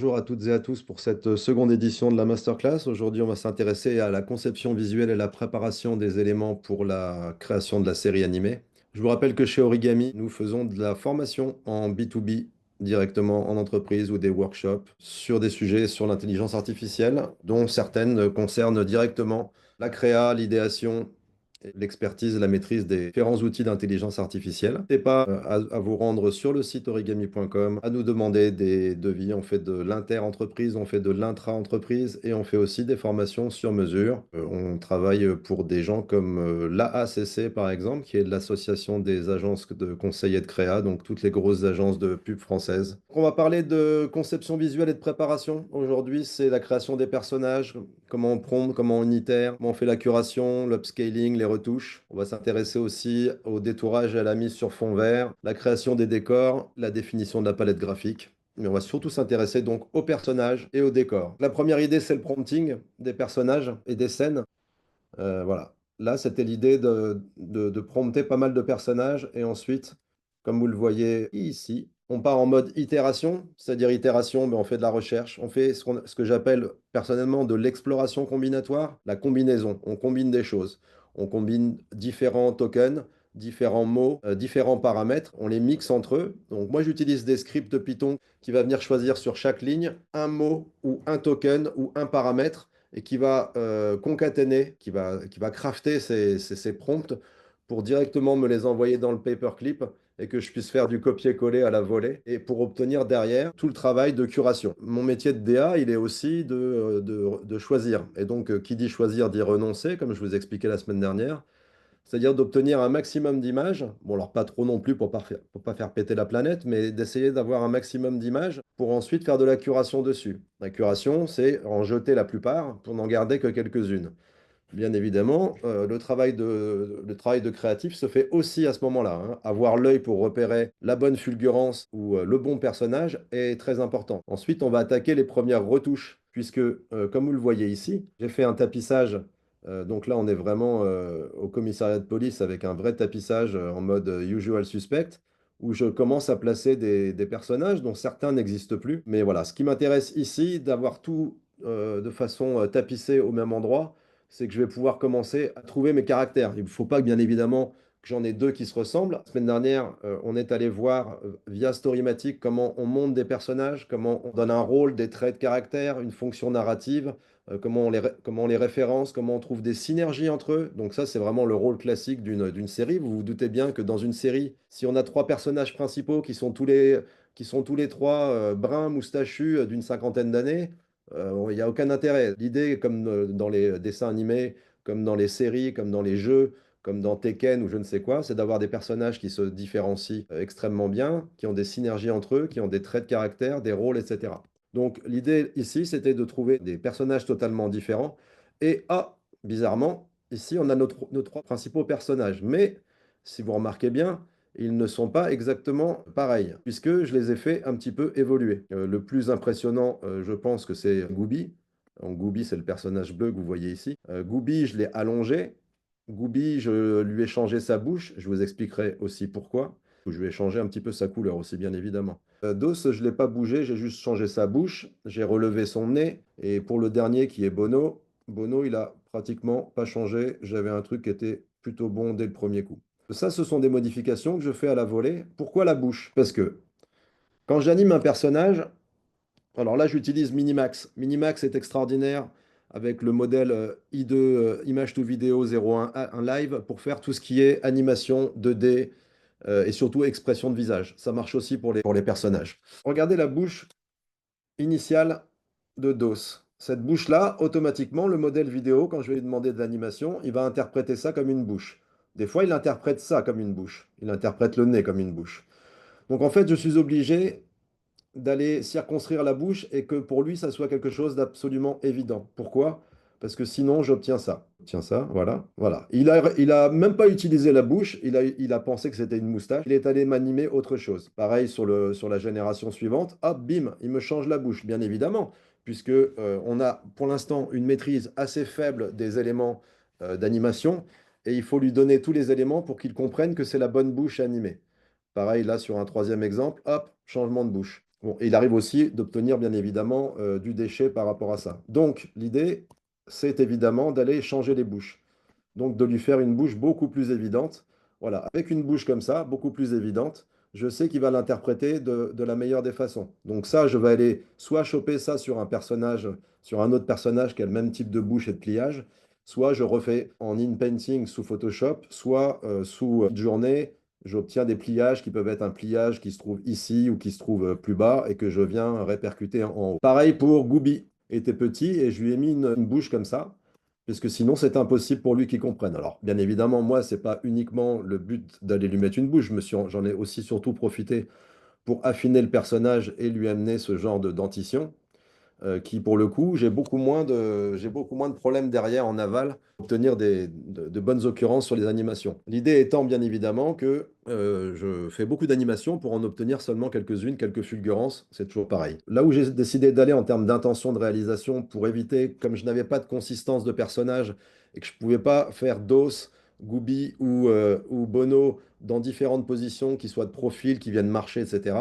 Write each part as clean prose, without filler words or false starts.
Bonjour à toutes et à tous pour cette seconde édition de la masterclass. Aujourd'hui, on va s'intéresser à la conception visuelle et la préparation des éléments pour la création de la série animée. Je vous rappelle que chez Origami, nous faisons de la formation en B2B directement en entreprise ou des workshops sur des sujets sur l'intelligence artificielle, dont certaines concernent directement la créa, l'idéation, l'expertise et la maîtrise des différents outils d'intelligence artificielle. N'hésitez pas à vous rendre sur le site origami.com, à nous demander des devis. On fait de l'inter-entreprise, on fait de l'intra-entreprise et on fait aussi des formations sur mesure. On travaille pour des gens comme l'AACC par exemple, qui est de l'Association des agences de conseil et de créa, donc toutes les grosses agences de pub françaises. On va parler de conception visuelle et de préparation. Aujourd'hui, c'est la création des personnages, comment on prompt, comment on itère, comment on fait la curation, l'upscaling, les retouches. On va s'intéresser aussi au détourage et à la mise sur fond vert, la création des décors, la définition de la palette graphique. Mais on va surtout s'intéresser donc aux personnages et aux décors. La première idée, c'est le prompting des personnages et des scènes. Voilà. Là, c'était l'idée de prompter pas mal de personnages et ensuite, comme vous le voyez ici, on part en mode itération, c'est-à-dire itération, mais on fait de la recherche. On fait ce que j'appelle personnellement de l'exploration combinatoire, la combinaison. On combine des choses. On combine différents tokens, différents mots, différents paramètres. On les mixe entre eux. Donc moi, j'utilise des scripts Python qui va venir choisir sur chaque ligne un mot ou un token ou un paramètre et qui va concaténer, qui va crafter ces prompts pour directement me les envoyer dans le paperclip et que je puisse faire du copier-coller à la volée et pour obtenir derrière tout le travail de curation. Mon métier de DA, il est aussi de choisir. Et donc, qui dit choisir dit renoncer, comme je vous expliquais la semaine dernière. C'est-à-dire d'obtenir un maximum d'images, bon alors pas trop non plus pour pas faire péter la planète, mais d'essayer d'avoir un maximum d'images pour ensuite faire de la curation dessus. La curation, c'est en jeter la plupart pour n'en garder que quelques-unes. Bien évidemment, le travail de créatif se fait aussi à ce moment-là, hein. Avoir l'œil pour repérer la bonne fulgurance ou le bon personnage est très important. Ensuite, on va attaquer les premières retouches, puisque, comme vous le voyez ici, j'ai fait un tapissage. Donc là, on est vraiment au commissariat de police avec un vrai tapissage en mode usual suspect, où je commence à placer des personnages dont certains n'existent plus. Mais voilà, ce qui m'intéresse ici, d'avoir tout de façon tapissée au même endroit, c'est que je vais pouvoir commencer à trouver mes caractères. Il ne faut pas, bien évidemment, que j'en ai deux qui se ressemblent. La semaine dernière, on est allé voir via Storymatic comment on monte des personnages, comment on donne un rôle, des traits de caractère, une fonction narrative, comment on les référence, comment on trouve des synergies entre eux. Donc ça, c'est vraiment le rôle classique d'une série. Vous vous doutez bien que dans une série, si on a trois personnages principaux qui sont tous les trois bruns, moustachus, d'une cinquantaine d'années, il n'y a aucun intérêt. L'idée, comme dans les dessins animés, comme dans les séries, comme dans les jeux, comme dans Tekken ou je ne sais quoi, c'est d'avoir des personnages qui se différencient extrêmement bien, qui ont des synergies entre eux, qui ont des traits de caractère, des rôles, etc. Donc l'idée ici, c'était de trouver des personnages totalement différents. Et bizarrement, ici, on a nos trois principaux personnages. Mais si vous remarquez bien, ils ne sont pas exactement pareils, puisque je les ai fait un petit peu évoluer. Le plus impressionnant, je pense que c'est Gooby. Donc, Gooby, c'est le personnage bleu que vous voyez ici. Gooby, je l'ai allongé. Gooby, je lui ai changé sa bouche. Je vous expliquerai aussi pourquoi. Je lui ai changé un petit peu sa couleur aussi, bien évidemment. Dos, je ne l'ai pas bougé, j'ai juste changé sa bouche. J'ai relevé son nez. Et pour le dernier, qui est Bono, Bono, il a pratiquement pas changé. J'avais un truc qui était plutôt bon dès le premier coup. Ça, ce sont des modifications que je fais à la volée. Pourquoi la bouche? Parce que quand j'anime un personnage, alors là, j'utilise Minimax. Minimax est extraordinaire avec le modèle I2 Image to Video 01 un live pour faire tout ce qui est animation 2D et surtout expression de visage. Ça marche aussi pour les personnages. Regardez la bouche initiale de DOS. Cette bouche-là, automatiquement, le modèle vidéo, quand je vais lui demander de l'animation, il va interpréter ça comme une bouche. Des fois, il interprète ça comme une bouche. Il interprète le nez comme une bouche. Donc en fait, je suis obligé d'aller circonscrire la bouche et que pour lui, ça soit quelque chose d'absolument évident. Pourquoi? Parce que sinon, j'obtiens ça. Tiens ça, voilà, voilà. Il a même pas utilisé la bouche, il a pensé que c'était une moustache. Il est allé m'animer autre chose. Pareil sur la génération suivante. Hop, bim, il me change la bouche, bien évidemment, puisque on a pour l'instant une maîtrise assez faible des éléments d'animation et il faut lui donner tous les éléments pour qu'il comprenne que c'est la bonne bouche animée. Pareil, là, sur un troisième exemple, hop, changement de bouche. Bon, et il arrive aussi d'obtenir bien évidemment du déchet par rapport à ça. Donc l'idée, c'est évidemment d'aller changer les bouches. Donc de lui faire une bouche beaucoup plus évidente. Voilà, avec une bouche comme ça, beaucoup plus évidente, je sais qu'il va l'interpréter de la meilleure des façons. Donc ça, je vais aller soit choper ça sur un personnage, sur un autre personnage qui a le même type de bouche et de pliage, soit je refais en in-painting sous Photoshop, soit sous journée, j'obtiens des pliages qui peuvent être un pliage qui se trouve ici ou qui se trouve plus bas et que je viens répercuter en haut. Pareil pour Gooby. Il était petit et je lui ai mis une bouche comme ça parce que sinon c'est impossible pour lui qu'il comprenne. Alors, bien évidemment, moi, c'est pas uniquement le but d'aller lui mettre une bouche, j'en ai aussi surtout profité pour affiner le personnage et lui amener ce genre de dentition qui, pour le coup, j'ai beaucoup moins de problèmes derrière en aval pour obtenir de bonnes occurrences sur les animations. L'idée étant, bien évidemment, que je fais beaucoup d'animations pour en obtenir seulement quelques-unes, quelques fulgurances, c'est toujours pareil. Là où j'ai décidé d'aller en termes d'intention de réalisation pour éviter, comme je n'avais pas de consistance de personnage et que je ne pouvais pas faire d'os, Gooby ou Bono dans différentes positions, qui soient de profil, qui viennent marcher, etc.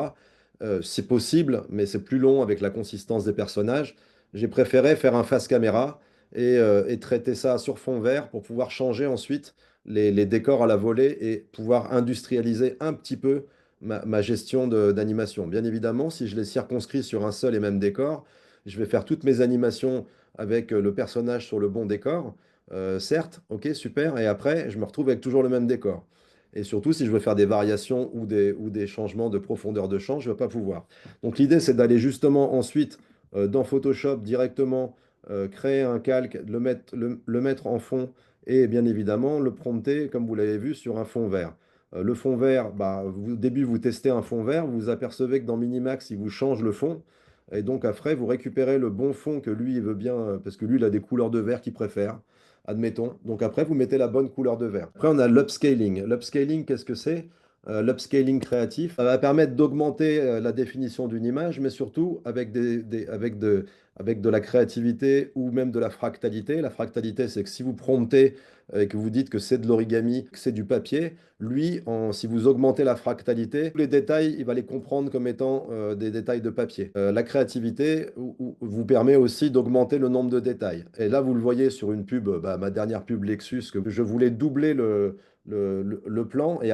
C'est possible, mais c'est plus long avec la consistance des personnages. J'ai préféré faire un face caméra et traiter ça sur fond vert pour pouvoir changer ensuite les décors à la volée et pouvoir industrialiser un petit peu ma gestion d'animation. Bien évidemment, si je les circonscris sur un seul et même décor, je vais faire toutes mes animations avec le personnage sur le bon décor. Certes, ok, super. Et après, je me retrouve avec toujours le même décor. Et surtout, si je veux faire des variations ou des changements de profondeur de champ, je ne vais pas pouvoir. Donc l'idée, c'est d'aller justement ensuite dans Photoshop directement créer un calque, le mettre en fond et bien évidemment le prompter, comme vous l'avez vu, sur un fond vert. Le fond vert, bah, au début, vous testez un fond vert, vous apercevez que dans Minimax, il vous change le fond. Et donc après, vous récupérez le bon fond que lui, il veut bien, parce que lui, il a des couleurs de vert qu'il préfère admettons. Donc après, vous mettez la bonne couleur de vert. Après, on a l'upscaling. L'upscaling, qu'est-ce que c'est? L'upscaling créatif, ça va permettre d'augmenter la définition d'une image, mais surtout avec de la créativité ou même de la fractalité. La fractalité, c'est que si vous promptez et que vous dites que c'est de l'origami, que c'est du papier, lui, si vous augmentez la fractalité, tous les détails, il va les comprendre comme étant des détails de papier. La créativité vous permet aussi d'augmenter le nombre de détails. Et là, vous le voyez sur une pub, bah, ma dernière pub Lexus, que je voulais doubler le plan et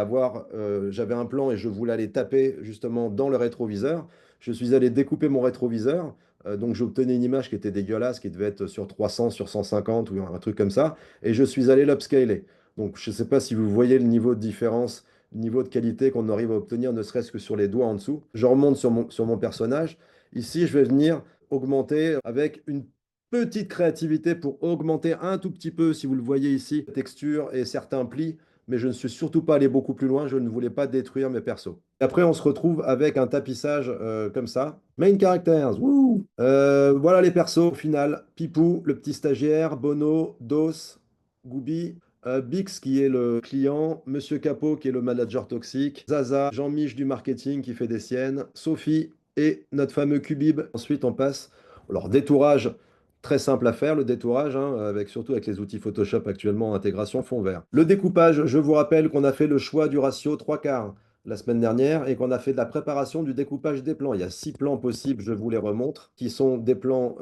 j'avais un plan et je voulais aller taper justement dans le rétroviseur. Je suis allé découper mon rétroviseur. Donc j'obtenais une image qui était dégueulasse, qui devait être sur 300, sur 150 ou un truc comme ça. Et je suis allé l'upscaler. Donc je ne sais pas si vous voyez le niveau de différence, le niveau de qualité qu'on arrive à obtenir, ne serait-ce que sur les doigts en dessous. Je remonte sur mon personnage. Ici, je vais venir augmenter avec une petite créativité pour augmenter un tout petit peu, si vous le voyez ici, la texture et certains plis, mais je ne suis surtout pas allé beaucoup plus loin, je ne voulais pas détruire mes persos. Après, on se retrouve avec un tapissage comme ça. Main characters, wouh! Voilà les persos au final. Pipou, le petit stagiaire, Bono, Dos, Gooby, Bix qui est le client, Monsieur Capot qui est le manager toxique, Zaza, Jean-Mich du marketing qui fait des siennes, Sophie et notre fameux Cubib. Ensuite, on passe. Alors, détourage, très simple à faire, le détourage, hein, surtout avec les outils Photoshop actuellement, intégration fond vert. Le découpage, je vous rappelle qu'on a fait le choix du ratio 3 quarts la semaine dernière et qu'on a fait de la préparation du découpage des plans. Il y a 6 plans possibles, je vous les remontre, qui sont des plans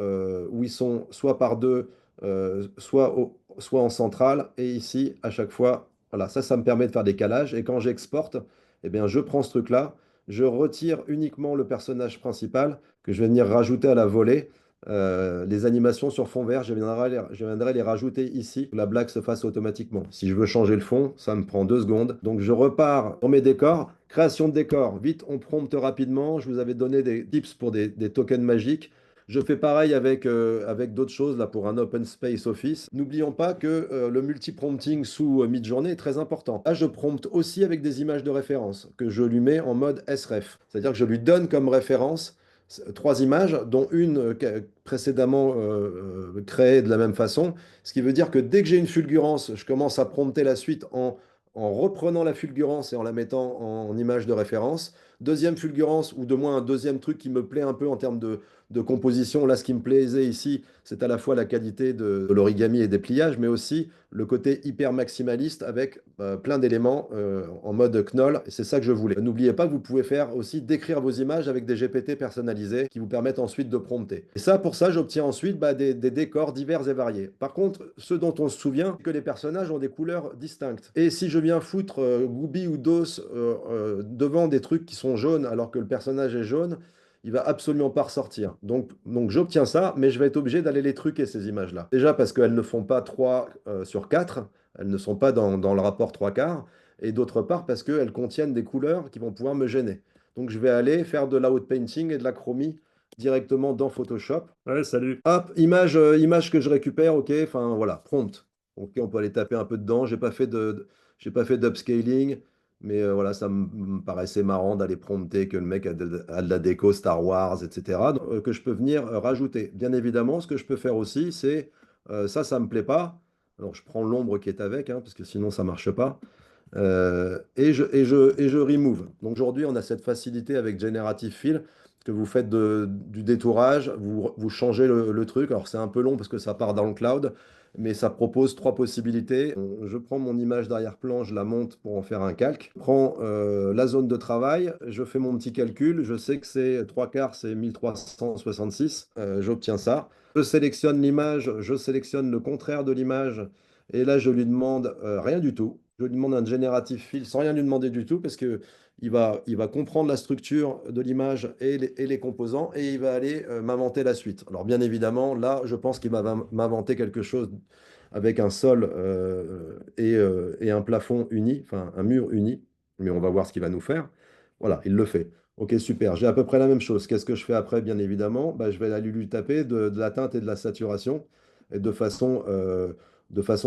où ils sont soit par deux, soit en centrale. Et ici, à chaque fois, voilà, ça me permet de faire des calages. Et quand j'exporte, eh bien, je prends ce truc-là, je retire uniquement le personnage principal que je vais venir rajouter à la volée. Les animations sur fond vert, je viendrai les rajouter ici, que la blague se fasse automatiquement. Si je veux changer le fond, ça me prend 2 secondes. Donc je repars dans mes décors. Création de décors, vite, on prompte rapidement. Je vous avais donné des tips pour des tokens magiques. Je fais pareil avec d'autres choses là pour un Open Space Office. N'oublions pas que le multi-prompting sous Midjourney est très important. Là, je prompte aussi avec des images de référence que je lui mets en mode SREF. C'est-à-dire que je lui donne comme référence 3 images, dont une précédemment créée de la même façon. Ce qui veut dire que dès que j'ai une fulgurance, je commence à prompter la suite en reprenant la fulgurance et en la mettant en image de référence. deuxième fulgurance ou de moins un deuxième truc qui me plaît un peu en termes de composition. Là, ce qui me plaisait ici, c'est à la fois la qualité de l'origami et des pliages, mais aussi le côté hyper maximaliste avec plein d'éléments en mode knoll. Et c'est ça que je voulais. N'oubliez pas que vous pouvez faire aussi décrire vos images avec des GPT personnalisés qui vous permettent ensuite de prompter. Et ça, pour ça, j'obtiens ensuite des décors divers et variés. Par contre, ce dont on se souvient, c'est que les personnages ont des couleurs distinctes. Et si je viens foutre Gooby ou Dos devant des trucs qui sont jaunes alors que le personnage est jaune, il va absolument pas ressortir. Donc j'obtiens ça, mais je vais être obligé d'aller les truquer, ces images-là. Déjà parce qu'elles ne font pas 3 sur 4, elles ne sont pas dans le rapport 3 quarts, et d'autre part parce qu'elles contiennent des couleurs qui vont pouvoir me gêner. Donc je vais aller faire de l'outpainting et de la chromie directement dans Photoshop. Ouais, salut. Hop, image que je récupère, ok, enfin voilà, prompt. Ok, on peut aller taper un peu dedans. J'ai pas fait d'upscaling. Mais voilà, me paraissait marrant d'aller prompter que le mec a de la déco Star Wars, etc. Donc, que je peux venir rajouter. Bien évidemment, ce que je peux faire aussi, c'est ça me plaît pas. Alors, je prends l'ombre qui est avec, hein, parce que sinon, ça marche pas. Et je remove. Donc aujourd'hui, on a cette facilité avec Generative Fill que vous faites du détourage, vous changez le truc. Alors c'est un peu long parce que ça part dans le cloud, mais ça propose trois possibilités. Je prends mon image d'arrière-plan, je la monte pour en faire un calque. Je prends la zone de travail, je fais mon petit calcul, je sais que c'est 3 quarts, c'est 1366. J'obtiens ça. Je sélectionne l'image, je sélectionne le contraire de l'image, et là je lui demande rien du tout. Je lui demande un génératif fill sans rien lui demander du tout parce que il va comprendre la structure de l'image et les composants et il va aller m'inventer la suite. Alors bien évidemment, là, je pense qu'il va m'inventer quelque chose avec un sol et un plafond uni, enfin un mur uni, mais on va voir ce qu'il va nous faire. Voilà, il le fait. Ok, super. J'ai à peu près la même chose. Qu'est-ce que je fais après, bien évidemment? Bah, je vais aller lui taper de la teinte et de la saturation et de façon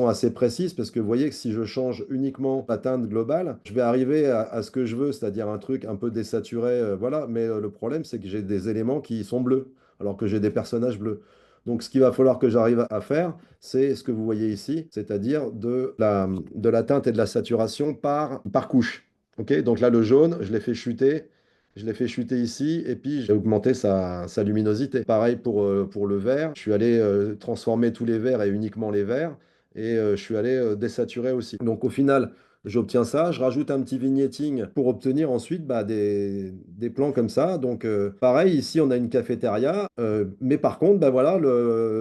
assez précise, parce que vous voyez que si je change uniquement la teinte globale, je vais arriver à ce que je veux, c'est-à-dire un truc un peu désaturé, voilà. Mais le problème, c'est que j'ai des éléments qui sont bleus, alors que j'ai des personnages bleus. Donc, ce qu'il va falloir que j'arrive à faire, c'est ce que vous voyez ici, c'est-à-dire de la teinte et de la saturation par couche. Ok, donc là, le jaune, je l'ai fait chuter. Je l'ai fait chuter ici et puis j'ai augmenté sa luminosité. Pareil pour le vert. Je suis allé transformer tous les verts et uniquement les verts et je suis allé désaturer aussi. Donc au final, j'obtiens ça, je rajoute un petit vignetting pour obtenir ensuite bah, des plans comme ça. Donc pareil, ici on a une cafétéria, mais par contre, bah, voilà,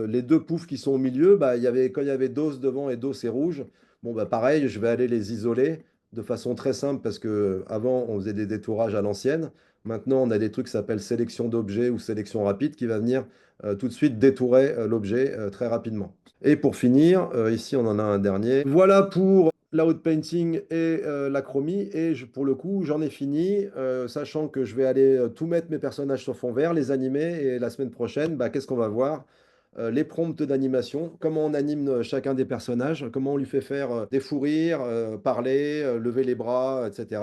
les deux poufs qui sont au milieu, bah, quand il y avait DOS devant et DOS et rouge, bon bah pareil, je vais aller les isoler de façon très simple parce que avant on faisait des détourages à l'ancienne. Maintenant, on a des trucs qui s'appellent sélection d'objets ou sélection rapide qui va venir tout de suite détourer l'objet très rapidement. Et pour finir, ici on en a un dernier. Voilà pour l'outpainting et la chromie. Et pour le coup, j'en ai fini, sachant que je vais aller tout mettre mes personnages sur fond vert, les animer. Et la semaine prochaine, bah, qu'est-ce qu'on va voir? Les prompts d'animation, comment on anime chacun des personnages, comment on lui fait faire des fous rires, parler, lever les bras, etc.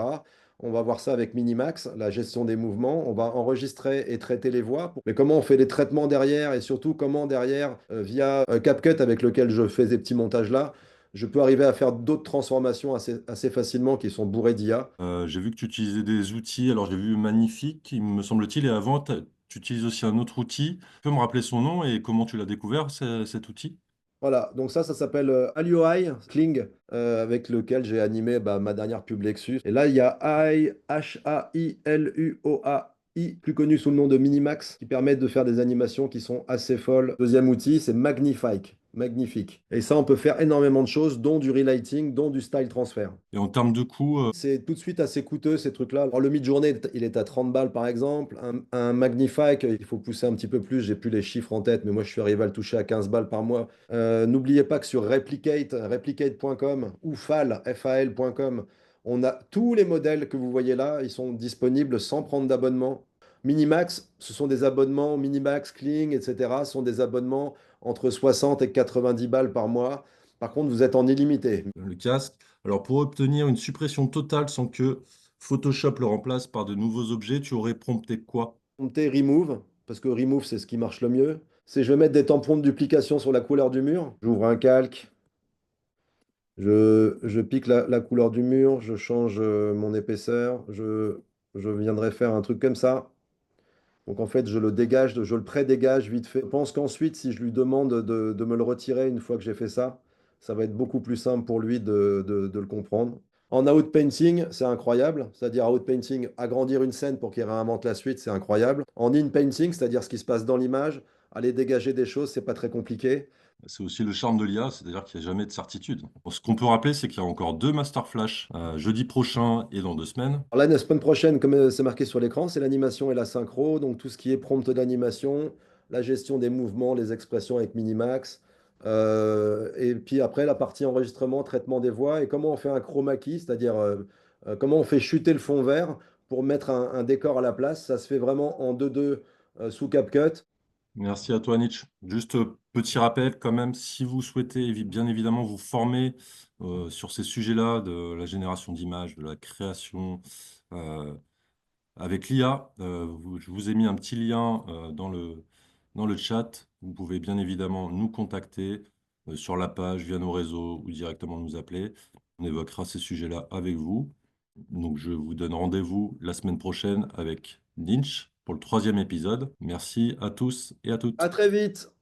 On va voir ça avec Minimax, la gestion des mouvements. On va enregistrer et traiter les voix. Mais comment on fait les traitements derrière et surtout comment derrière, via CapCut avec lequel je fais ces petits montages là, je peux arriver à faire d'autres transformations assez facilement qui sont bourrées d'IA. J'ai vu que tu utilisais des outils. Alors, j'ai vu Magnifique, il me semble-t-il, et avant, tu utilises aussi un autre outil. Tu peux me rappeler son nom et comment tu l'as découvert, cet outil? Voilà, donc ça s'appelle Alioai Kling, avec lequel j'ai animé bah, ma dernière pub Lexus. Et là, il y a Hailuoi, plus connu sous le nom de Minimax, qui permettent de faire des animations qui sont assez folles. Deuxième outil, c'est Magnifique. Magnifique. Et ça, on peut faire énormément de choses, dont du relighting, dont du style transfer. Et en termes de coût, C'est tout de suite assez coûteux ces trucs-là. Alors le mid-journée, il est à 30 balles par exemple. Un Magnify, il faut pousser un petit peu plus. J'ai plus les chiffres en tête, mais moi je suis arrivé à le toucher à 15 balles par mois. N'oubliez pas que sur replicate.com ou fal.com, on a tous les modèles que vous voyez là. Ils sont disponibles sans prendre d'abonnement. Minimax, ce sont des abonnements. Minimax, Kling, etc. sont des abonnements entre 60 et 90 balles par mois. Par contre, vous êtes en illimité. le casque. Alors, pour obtenir une suppression totale sans que Photoshop le remplace par de nouveaux objets, tu aurais prompté quoi? Prompter remove, parce que remove, c'est ce qui marche le mieux. C'est je vais mettre des tampons de duplication sur la couleur du mur. J'ouvre un calque, je pique la couleur du mur, je change mon épaisseur, je Je viendrai faire un truc comme ça. Donc en fait, je le dégage, je le pré-dégage vite fait. Je pense qu'ensuite, si je lui demande de me le retirer une fois que j'ai fait ça, ça va être beaucoup plus simple pour lui de le comprendre. En outpainting, c'est incroyable. C'est-à-dire outpainting, agrandir une scène pour qu'il réinvente la suite, c'est incroyable. En in-painting, c'est-à-dire ce qui se passe dans l'image, aller dégager des choses, c'est pas très compliqué. C'est aussi le charme de l'IA, c'est-à-dire qu'il n'y a jamais de certitude. Bon, ce qu'on peut rappeler, c'est qu'il y a encore 2 Master Flash, jeudi prochain et dans 2 semaines. Alors là, la semaine prochaine, comme c'est marqué sur l'écran, c'est l'animation et la synchro. Donc tout ce qui est prompt d'animation, la gestion des mouvements, les expressions avec Minimax. Et puis après, la partie enregistrement, traitement des voix et comment on fait un chroma key, c'est-à-dire comment on fait chuter le fond vert pour mettre un décor à la place. Ça se fait vraiment en 2-2 sous CapCut. Merci à toi, Nietzsche. Juste petit rappel quand même, si vous souhaitez bien évidemment vous former sur ces sujets-là, de la génération d'images, de la création euh, avec l'IA, je vous ai mis un petit lien dans le chat. Vous pouvez bien évidemment nous contacter sur la page, via nos réseaux ou directement nous appeler. On évoquera ces sujets-là avec vous. Donc je vous donne rendez-vous la semaine prochaine avec Ninch pour le 3e épisode. Merci à tous et à À toutes. très vite!